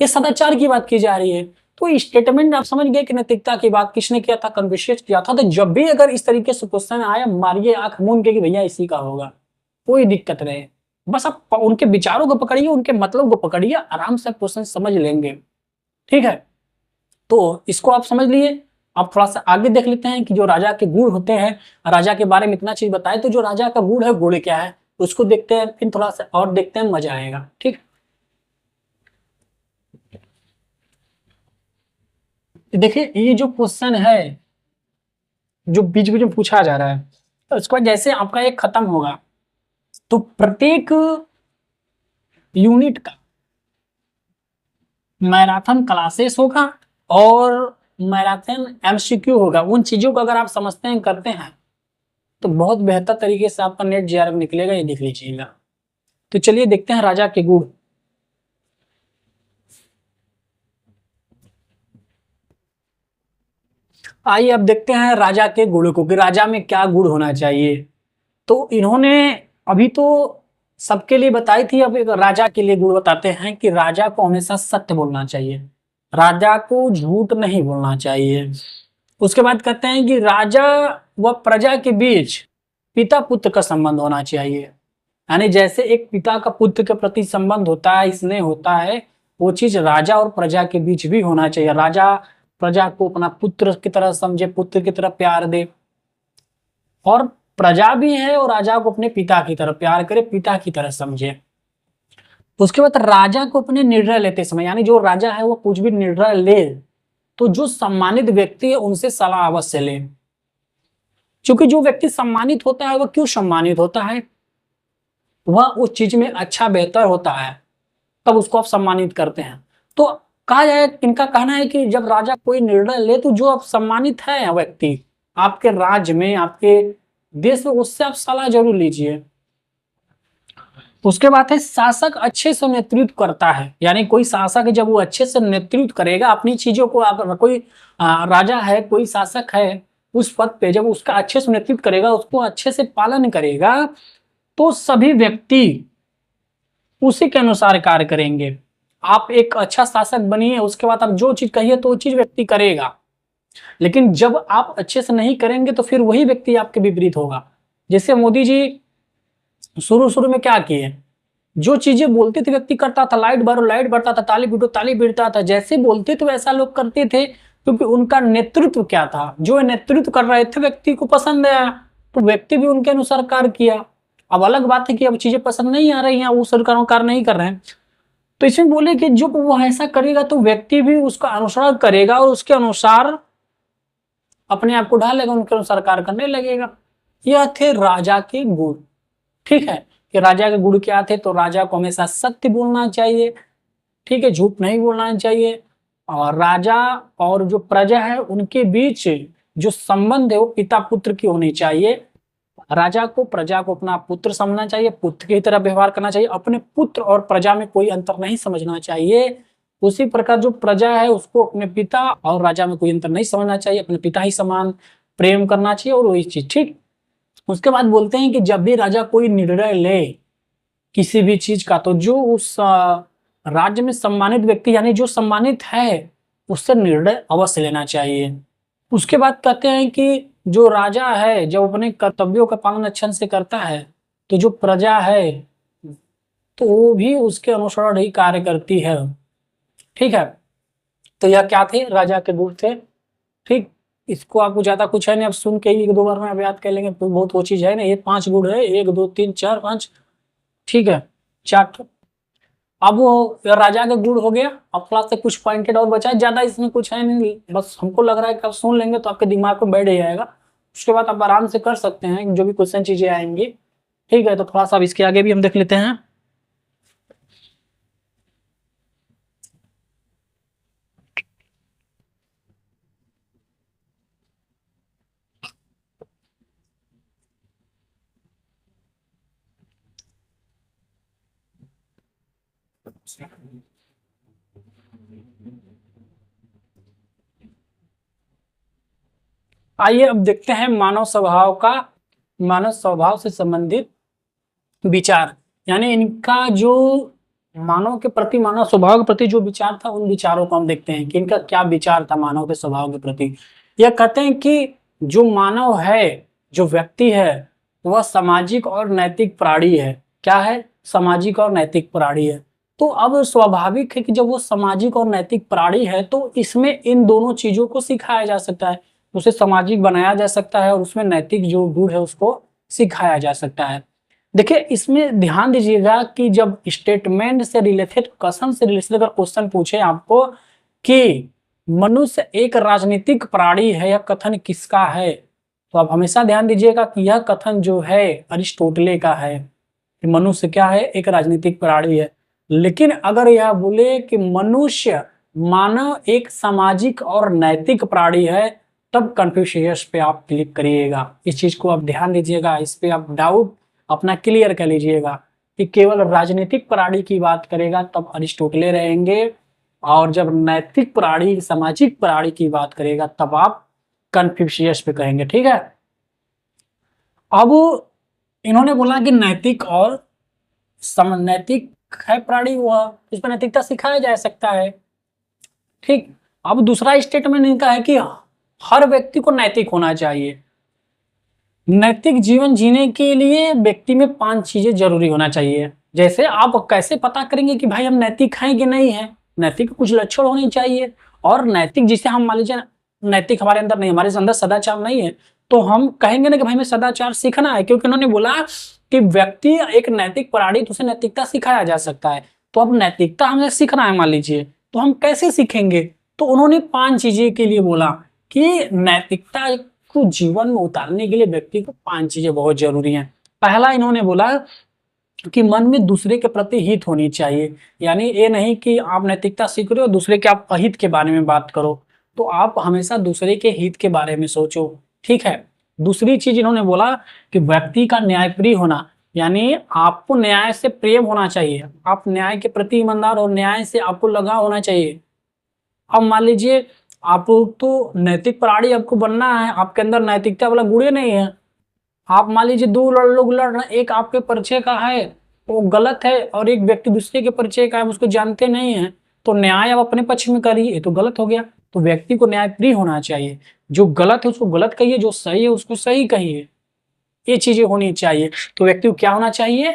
ये सदाचार की बात की जा रही है। तो स्टेटमेंट आप समझ गए कि नैतिकता की बात किसने किया था? कन्फ्यूशियस किया था। तो जब भी अगर इस तरीके से क्वेश्चन आया, मारिए आंख मूंद के कि भैया इसी का होगा, कोई दिक्कत नहीं। बस आप उनके विचारों को पकड़िए, उनके मतलब को पकड़िए, आराम से क्वेश्चन समझ लेंगे। ठीक है, तो इसको आप समझ लिए। आप थोड़ा सा आगे देख लेते हैं कि जो राजा के गुण होते हैं, राजा के बारे में इतना चीज बताए, तो जो राजा का गुण है, गुण क्या है उसको देखते हैं, फिर थोड़ा सा और देखते हैं, मजा आएगा। ठीक, देखिए ये जो क्वेश्चन है जो बीच बीच में पूछा जा रहा है, तो उसके बाद जैसे आपका एक खत्म होगा तो प्रत्येक यूनिट का मैराथन क्लासेस होगा और मैराथन एमसीक्यू होगा। उन चीजों को अगर आप समझते हैं, करते हैं, तो बहुत बेहतर तरीके से आपका नेट जेआरएफ निकलेगा, ये देख लीजिएगा। तो चलिए देखते हैं राजा के गुण। आइए अब देखते हैं राजा के गुण को कि राजा में क्या गुण होना चाहिए। तो इन्होंने अभी तो सबके लिए बताई थी, अब एक राजा के लिए गुण बताते हैं कि राजा को हमेशा सत्य बोलना चाहिए, राजा को झूठ नहीं बोलना चाहिए। उसके बाद कहते हैं कि राजा व प्रजा के बीच पिता पुत्र का संबंध होना चाहिए, यानी जैसे एक पिता का पुत्र के प्रति संबंध होता है, स्नेह होता है, वो चीज राजा और प्रजा के बीच भी होना चाहिए। राजा प्रजा को अपना पुत्र की तरह समझे, पुत्र की तरह प्यार दे, और प्रजा भी है और राजा को अपने पिता की तरह प्यार करे, पिता की तरह समझे। उसके बाद राजा को अपने निर्णय लेते समय, यानी जो राजा है वो कुछ भी निर्णय ले तो जो सम्मानित व्यक्ति है उनसे सलाह अवश्य ले, क्योंकि जो व्यक्ति सम्मानित होता है वह क्यों सम्मानित होता है, वह उस चीज में अच्छा बेहतर होता है, तब उसको आप सम्मानित करते हैं। तो कहा जाए, इनका कहना है कि जब राजा कोई निर्णय ले तो जो आप सम्मानित है व्यक्ति आपके राज्य में, आपके देश में, उससे आप सलाह जरूर लीजिए। उसके बाद है शासक अच्छे से नेतृत्व करता है, यानी कोई शासक है जब वो अच्छे से नेतृत्व करेगा अपनी चीजों को, आप कोई राजा है, कोई शासक है उस पद पे, जब उसका अच्छे से नेतृत्व करेगा, उसको अच्छे से पालन करेगा, तो सभी व्यक्ति उसी के अनुसार कार्य करेंगे। आप एक अच्छा शासक बनिए, उसके बाद आप जो चीज कहिए तो वो चीज व्यक्ति करेगा, लेकिन जब आप अच्छे से नहीं करेंगे तो फिर वही व्यक्ति आपके विपरीत होगा। जैसे मोदी जी शुरू शुरू में क्या किए, जो चीजें बोलते थे व्यक्ति करता था, लाइट भरो लाइट बढ़ता था, ताली पीटो ताली पीटता था, जैसे बोलते थे वैसा लोग करते थे, क्योंकि उनका नेतृत्व क्या था, जो नेतृत्व कर रहे थे व्यक्ति को पसंद आया, तो व्यक्ति भी उनके अनुसार कार्य किया। अब अलग बात है कि अब चीजें पसंद नहीं आ रही हैं, वो सरकार कार्य नहीं कर रहे हैं, तो इसमें बोले कि जो वो ऐसा करेगा तो व्यक्ति भी उसका अनुसरण करेगा और उसके अनुसार अपने आप को ढालेगा, उनके अनुसार कार्य करने लगेगा। यह थे राजा के गुण। ठीक है, कि राजा के गुण क्या थे, तो राजा को हमेशा सत्य बोलना चाहिए, ठीक है, झूठ नहीं बोलना चाहिए, और राजा और जो प्रजा है उनके बीच जो संबंध है वो पिता पुत्र की होनी चाहिए। राजा को प्रजा को अपना पुत्र समझना चाहिए, पुत्र की तरह व्यवहार करना चाहिए, अपने पुत्र और प्रजा में कोई अंतर नहीं समझना चाहिए। उसी प्रकार जो प्रजा है उसको अपने पिता और राजा में कोई अंतर नहीं समझना चाहिए, अपने पिता ही समान प्रेम करना चाहिए, और वही चीज। ठीक, उसके बाद बोलते हैं कि जब भी राजा कोई निर्णय ले किसी भी चीज का, तो जो उस राज्य में सम्मानित व्यक्ति, यानी जो सम्मानित है, उससे निर्णय अवश्य लेना चाहिए। उसके बाद कहते हैं कि जो राजा है जब अपने कर्तव्यों का पालन अच्छे से करता है, तो जो प्रजा है तो वो भी उसके अनुसार ही कार्य करती है। ठीक है, तो यह क्या थे, राजा के गुण थे। ठीक, इसको आपको ज्यादा कुछ है नहीं, अब सुन के ही एक दो बार में आप याद कर लेंगे, तो बहुत वो चीज है ना, ये 5 गुण है, 1 2 3 4 5, ठीक है, 4। अब वो राजा का गुण हो गया, अब थोड़ा सा कुछ पॉइंटेड और बचा है, ज्यादा इसमें कुछ है नहीं, बस हमको लग रहा है कि आप सुन लेंगे तो आपके दिमाग में बैठ जाएगा, उसके बाद आप आराम से कर सकते हैं जो भी क्वेश्चन चीजें आएंगी। ठीक है, तो थोड़ा सा अब इसके आगे भी हम देख लेते हैं। आइए अब देखते हैं मानव स्वभाव का, मानव स्वभाव से संबंधित विचार, यानी इनका जो मानव के प्रति, मानव स्वभाव के प्रति जो विचार था, उन विचारों को हम देखते हैं कि इनका क्या विचार था मानव के स्वभाव के प्रति। यह कहते हैं कि जो मानव है, जो व्यक्ति है, वह सामाजिक और नैतिक प्राणी है। क्या है, सामाजिक और नैतिक प्राणी है। तो अब स्वाभाविक है कि जब वो सामाजिक और नैतिक प्राणी है तो इसमें इन दोनों चीजों को सिखाया जा सकता है, उसे सामाजिक बनाया जा सकता है और उसमें नैतिक जो गुण है उसको सिखाया जा सकता है। देखिए, इसमें ध्यान दीजिएगा कि जब स्टेटमेंट से रिलेटेड, कथन से रिलेटेड अगर क्वेश्चन पूछे आपको कि मनुष्य एक राजनीतिक प्राणी है, यह कथन किसका है, तो आप हमेशा ध्यान दीजिएगा कि यह कथन जो है अरिस्टोटले का है कि मनुष्य क्या है, एक राजनीतिक प्राणी है। लेकिन अगर यह बोले कि मनुष्य, मानव एक सामाजिक और नैतिक प्राणी है, तब कन्फ्यूशियस पे आप क्लिक करिएगा। इस चीज को आप ध्यान दीजिएगा, इस पे आप डाउट अपना क्लियर कर लीजिएगा कि केवल राजनीतिक प्राणी की बात करेगा तब अरिस्टोटले रहेंगे, और जब नैतिक प्राणी, सामाजिक प्राणी की बात करेगा तब आप कन्फ्यूशियस पे कहेंगे। ठीक है, अब इन्होंने बोला कि नैतिक और नैतिक है प्राणी, वह उस पर नैतिकता सिखाया जा सकता है। ठीक। अब दूसरा स्टेटमेंट इनका है कि हर व्यक्ति को नैतिक होना चाहिए। नैतिक जीवन जीने के लिए व्यक्ति में 5 चीजें जरूरी होना चाहिए। जैसे आप कैसे पता करेंगे कि भाई हम नैतिक हैं कि नहीं है? नैतिक कुछ लक्षण होने चाहिए। और नैतिक जिसे हम मान लीजिए नैतिक हमारे अंदर नहीं, हमारे अंदर सदाचार नहीं है, तो हम कहेंगे ना कि भाई हमें सदाचार सीखना है, क्योंकि उन्होंने बोला कि व्यक्ति एक नैतिक प्राणी, तो उसे नैतिकता सिखाया जा सकता है। तो अब नैतिकता हमें सीखना है मान लीजिए, तो हम कैसे सीखेंगे? तो उन्होंने 5 चीजें के लिए बोला कि नैतिकता को जीवन में उतारने के लिए व्यक्ति को 5 चीजें बहुत जरूरी हैं। पहला इन्होंने बोला कि मन में दूसरे के प्रति हित होनी चाहिए। यानी ये नहीं कि आप नैतिकता सीख रहे हो दूसरे के आप अहित के बारे में बात करो, तो आप हमेशा दूसरे के हित के बारे में सोचो। ठीक है। दूसरी चीज इन्होंने बोला कि व्यक्ति का न्यायप्रिय होना, यानी आपको न्याय से प्रेम होना चाहिए, आप न्याय के प्रति ईमानदार और न्याय से आपको लगाव होना चाहिए। अब मान लीजिए आप तो नैतिक प्राणी आपको बनना है, आपके अंदर नैतिकता वाला गुण नहीं है। आप मान लीजिए 2 लोग लड़ रहे, एक आपके परिचय का है वो गलत है और एक व्यक्ति दूसरे के परिचय का है, उसको जानते नहीं है, तो न्याय आप अपने पक्ष में करिए, तो गलत हो गया। तो व्यक्ति को न्यायप्रिय होना चाहिए, जो गलत है उसको गलत कहिए, जो सही है उसको सही कहिए, ये चीजें होनी चाहिए। तो व्यक्ति को क्या होना चाहिए?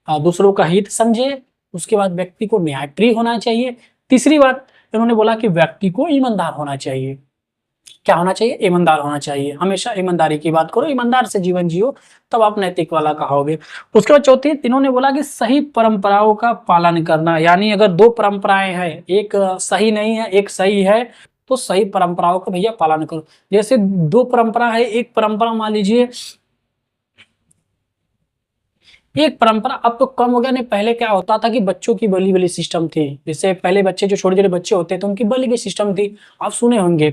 दूसरों का हित समझे। उसके बाद व्यक्ति को न्यायप्रिय होना चाहिए। तीसरी बात इन्होंने बोला कि व्यक्ति को ईमानदार होना चाहिए। क्या होना चाहिए? ईमानदार होना चाहिए। हमेशा ईमानदारी की बात करो, ईमानदार से जीवन जियो, तब आप नैतिक वाला कहोगे। उसके बाद चौथी इन्होंने बोला कि सही परंपराओं का पालन करना। यानी अगर 2 परंपराएं हैं, एक सही नहीं है एक सही है, तो सही परंपराओं का भैया पालन करो। जैसे 2 परंपरा है, एक परंपरा मान लीजिए, एक परंपरा अब तो कम हो गया, नहीं पहले क्या होता था कि बच्चों की बलि सिस्टम थी। जैसे पहले बच्चे जो छोटे छोटे बच्चे होते थे उनकी बलि की सिस्टम थी, आप सुने होंगे।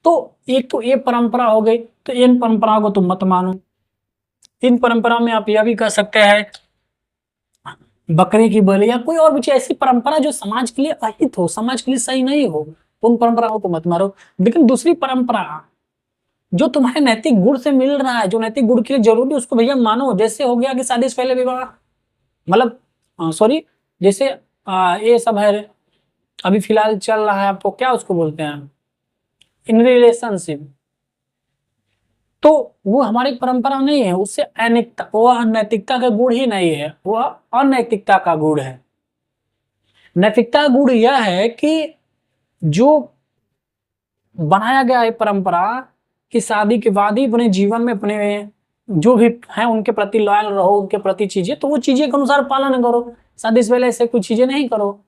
तो एक तो ये परंपरा हो गई, तो इन परंपराओं को तुम मत मानो। इन परंपरा में आप यह भी कह सकते हैं बकरे की बलि या कोई और भी ऐसी परंपरा जो समाज के लिए अहित हो, समाज के लिए सही नहीं हो, उन परंपराओं को मत मारो। लेकिन दूसरी परंपरा जो तुम्हारे नैतिक गुण से मिल रहा है, जो नैतिक गुण के लिए जरूरी है, उसको भैया मानो। जैसे हो गया कि शादी से पहले विवाह, मतलब सॉरी, जैसे ये सब है अभी फिलहाल चल रहा है, आपको क्या उसको बोलते हैं, इन रिलेशनशिप, तो वो हमारी परंपरा नहीं है, उससे अनैतिकता, वह नैतिकता का गुण ही नहीं है, वह अनैतिकता का गुण है। नैतिकता का गुण यह है कि जो बनाया गया है परंपरा कि शादी के बाद ही अपने जीवन में अपने जो भी हैं उनके प्रति लॉयल रहो, उनके प्रति चीजें, तो वो चीजें के अनुसार पालन करो, शादी से पहले ऐसे कुछ चीजें नहीं करो।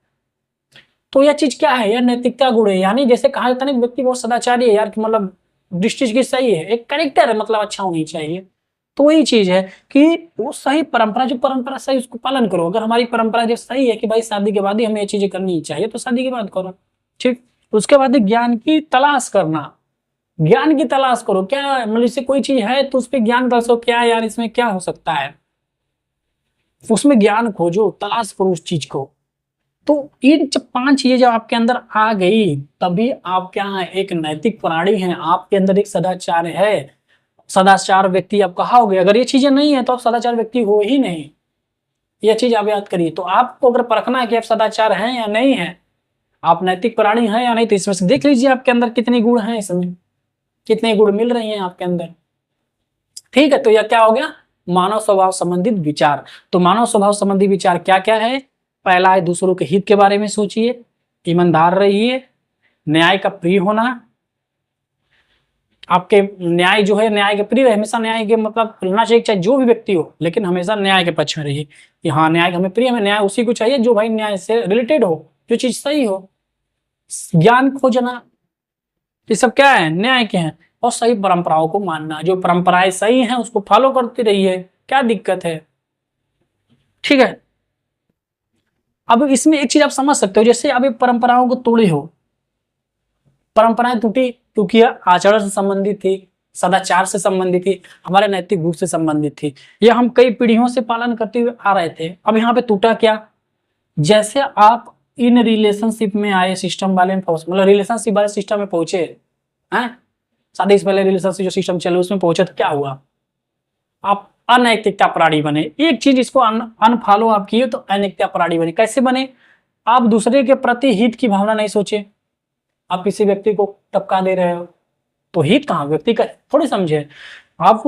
तो यह चीज क्या है? यह नैतिकता गुण है। यानी जैसे कहा जाता है ना व्यक्ति बहुत सदाचारी है यार, कि मतलब दृष्टि की सही है, एक कैरेक्टर है, मतलब अच्छा होनी चाहिए। तो वही चीज है कि वो सही परंपरा, जो परंपरा सही उसको पालन करो। अगर हमारी परंपरा जो सही है कि भाई शादी के बाद ही हमें ये चीजें करनी चाहिए, तो शादी के बाद करो। ठीक। उसके बाद ज्ञान की तलाश करना, ज्ञान की तलाश करो। क्या मतलब इससे कोई चीज है तो उस पर ज्ञान दर्शो, क्या यार इसमें क्या हो सकता है, उसमें ज्ञान खोजो, तलाश करो उस चीज को। तो इन 5 चीजें जब आपके अंदर आ गई, तभी आप क्या है, एक नैतिक प्राणी हैं, आपके अंदर एक सदाचार है, सदाचार व्यक्ति आप कहाओगे। अगर ये चीजें नहीं है तो आप सदाचार व्यक्ति हो ही नहीं, यह चीज आप याद करिए। तो आपको अगर परखना है कि आप सदाचार हैं या नहीं है, आप नैतिक प्राणी हैं या नहीं, तो इसमें से देख लीजिए आपके अंदर कितने गुण हैं, इसमें कितने गुण मिल रही हैं आपके अंदर। ठीक है। तो यह क्या हो गया? मानव स्वभाव संबंधित विचार। तो मानव स्वभाव संबंधी विचार क्या क्या है? पहला है दूसरों के हित के बारे में सोचिए, ईमानदार रहिए, न्याय का प्रिय होना, आपके न्याय जो है न्याय के प्रिय, हमेशा न्याय के मतलब रहना चाहिए, चाहे जो भी व्यक्ति हो, लेकिन हमेशा न्याय के पक्ष में रहिए कि हाँ न्याय हमें प्रिय, हमें न्याय उसी को चाहिए जो भाई न्याय से रिलेटेड हो, जो चीज सही हो। ज्ञान खोजना, ये सब क्या है? न्याय के हैं। और सही परंपराओं को मानना, जो परंपराएं सही हैं उसको फॉलो करते रहिए, क्या दिक्कत है? ठीक है। अब इसमें एक चीज आप समझ सकते हो, जैसे अभी परंपराओं को तोड़े हो, परंपराएं टूटी क्योंकि आचरण से संबंधित थी, सदाचार से संबंधित थी, हमारे नैतिक गुण से संबंधित थी, यह हम कई पीढ़ियों से पालन करते हुए आ रहे थे। अब यहाँ पे टूटा क्या? जैसे आप इन रिलेशनशिप में आए, सिस्टम वाले में मतलब रिलेशनशिप वाले सिस्टम में पहुंचे हैं, शादी से पहले रिलेशनशिप जो सिस्टम चले उसमें पहुंचे, तो क्या हुआ? आप अनैतिकता प्राणी बने। एक चीज इसको अनफॉलो आप किए तो अनैतिकता प्राणी बने। कैसे बने? आप दूसरे के प्रति हित की भावना नहीं सोचे। आप किसी व्यक्ति को टपका दे रहे हो तो हित कहाँ, व्यक्ति का थोड़ी समझे। आप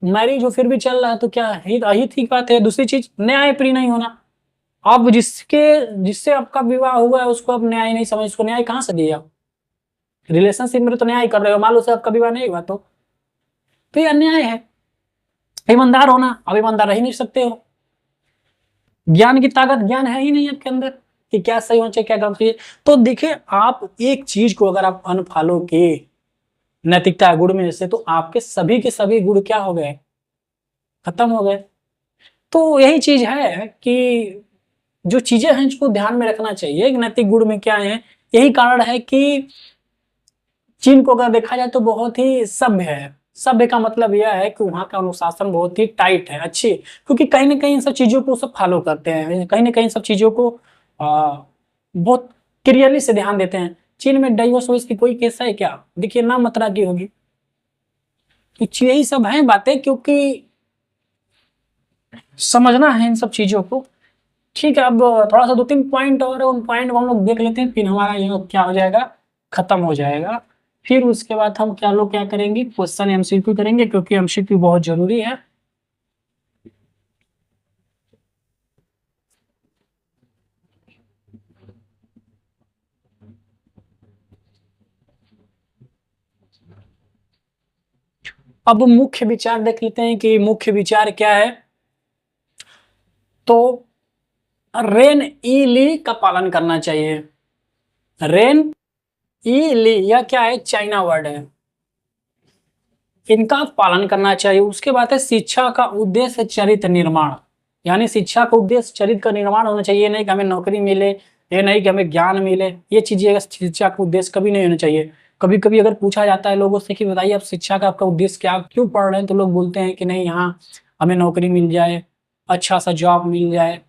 मैरिज हो फिर भी चल रहा है तो क्या हित अहित की बात है। दूसरी चीज, न्याय प्रिय नहीं होना। आप जिससे आपका विवाह हुआ है उसको आप न्याय नहीं समझ, उसको न्याय कहाँ से दिया? रिलेशनशिप में तो न्याय कर रहे हो, मान लो से आपका विवाह नहीं हुआ तो ये अन्याय है। ईमानदार होना, अब ईमानदार रह ही नहीं सकते हो। ज्ञान की ताकत, ज्ञान है ही नहीं आपके अंदर कि क्या सही होना चाहिए क्या गलत चाहिए। तो देखिए, आप एक चीज को अगर आप अनफॉलो किए नैतिकता गुण में से, तो आपके सभी के सभी गुण क्या हो गए? खत्म हो गए। तो यही चीज है कि जो चीजें हैं इसको ध्यान में रखना चाहिए। नैतिक गुण में क्या है, यही कारण है कि चीन को अगर देखा जाए तो बहुत ही सभ्य है। सभ्य का मतलब यह है कि वहाँ का अनुशासन बहुत ही टाइट है, अच्छी, क्योंकि कहीं ना कहीं इन सब चीजों को सब फॉलो करते हैं, कहीं ना कहीं इन सब चीजों को बहुत क्लियरली से ध्यान देते हैं। चीन में डाइवोर्स वोर्स की कोई केस है क्या? देखिए ना मात्रा की होगी। तो यही सब है बातें, क्योंकि समझना है इन सब चीजों को। ठीक है, अब थोड़ा सा 2-3 पॉइंट और उन पॉइंट को हम लोग देख लेते हैं, फिर हमारा ये क्या हो जाएगा, खत्म हो जाएगा। फिर उसके बाद हम क्या करेंगे, क्वेश्चन एमसीक्यू करेंगे, क्योंकि एमसीक्यू बहुत जरूरी है। अब मुख्य विचार देख लेते हैं कि मुख्य विचार क्या है। तो रेन ई ली का पालन करना चाहिए। रेन ई ली, यह क्या है, चाइना वर्ड है, इनका पालन करना चाहिए। उसके बाद है शिक्षा का उद्देश्य चरित्र निर्माण, यानी शिक्षा का उद्देश्य चरित्र का निर्माण होना चाहिए। नहीं कि हमें नौकरी मिले, ये नहीं कि हमें ज्ञान मिले, ये चीजें शिक्षा का उद्देश्य कभी नहीं होना चाहिए। कभी कभी अगर पूछा जाता है लोगों से कि बताइए आप शिक्षा का आपका उद्देश्य क्या, क्यों पढ़ रहे हैं, तो लोग बोलते हैं कि नहीं यहाँ हमें नौकरी मिल जाए, अच्छा सा जॉब मिल जाए,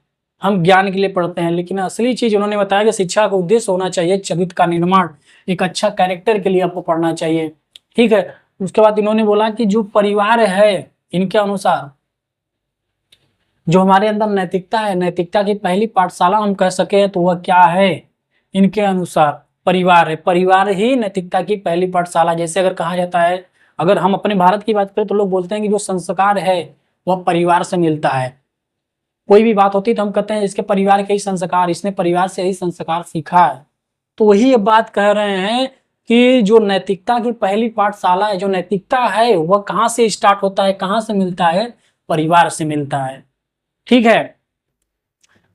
हम ज्ञान के लिए पढ़ते हैं। लेकिन असली चीज उन्होंने बताया कि शिक्षा का उद्देश्य होना चाहिए चरित्र का निर्माण, एक अच्छा कैरेक्टर के लिए आपको पढ़ना चाहिए। ठीक है। उसके बाद इन्होंने बोला कि जो परिवार है, इनके अनुसार जो हमारे अंदर नैतिकता है, नैतिकता की पहली पाठशाला हम कह सके तो वह क्या है, इनके अनुसार परिवार है। परिवार ही नैतिकता की पहली पाठशाला। जैसे अगर कहा जाता है, अगर हम अपने भारत की बात करें तो लोग बोलते हैं कि जो संस्कार है वह परिवार से मिलता है। कोई भी बात होती है तो हम कहते हैं इसके परिवार के ही संस्कार, इसने परिवार से ही संस्कार सीखा है। तो वही ये बात कह रहे हैं कि जो नैतिकता की पहली पाठशाला है, जो नैतिकता है वह कहाँ से स्टार्ट होता है, कहाँ से मिलता है, परिवार से मिलता है। ठीक है।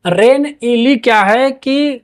रेन इली क्या है कि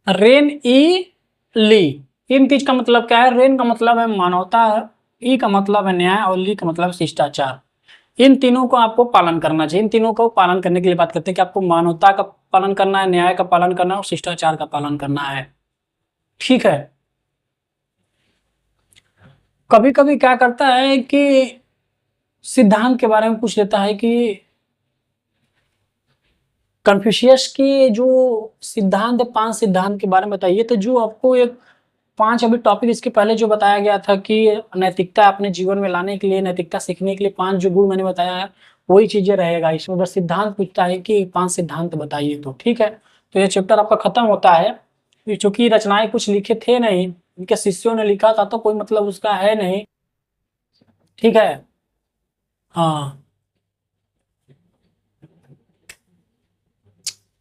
रेन ई ली, इन चीज का मतलब क्या है? रेन का मतलब है मानवता, ई का मतलब है न्याय, और ली का मतलब है शिष्टाचार। इन तीनों को आपको पालन करना चाहिए। इन तीनों को पालन करने के लिए बात करते हैं कि आपको मानवता का पालन करना है, न्याय का पालन करना है और शिष्टाचार का पालन करना है। ठीक है। कभी कभी क्या करता है कि सिद्धांत के बारे में पूछ लेता है कि कन्फ्यूशियस की जो सिद्धांत, 5 सिद्धांत के बारे में बताइए। तो जो आपको एक 5 अभी टॉपिक इसके पहले जो बताया गया था कि नैतिकता अपने जीवन में लाने के लिए, नैतिकता सीखने के लिए 5 जो गुण मैंने बताया है वही चीजें रहेगा। इसमें बस सिद्धांत पूछता है कि 5 सिद्धांत बताइए। तो ठीक है, तो ये चैप्टर आपका खत्म होता है। चूंकि रचनाएं कुछ लिखे थे नहीं, इनके शिष्यों ने लिखा था तो कोई मतलब उसका है नहीं। ठीक है। हाँ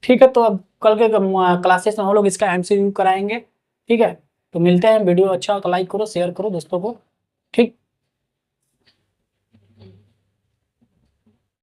ठीक है, तो अब कल के क्लासेस में हम लोग इसका एमसीक्यू कराएंगे। ठीक है, तो मिलते हैं। वीडियो अच्छा हो तो लाइक करो, शेयर करो दोस्तों को। ठीक।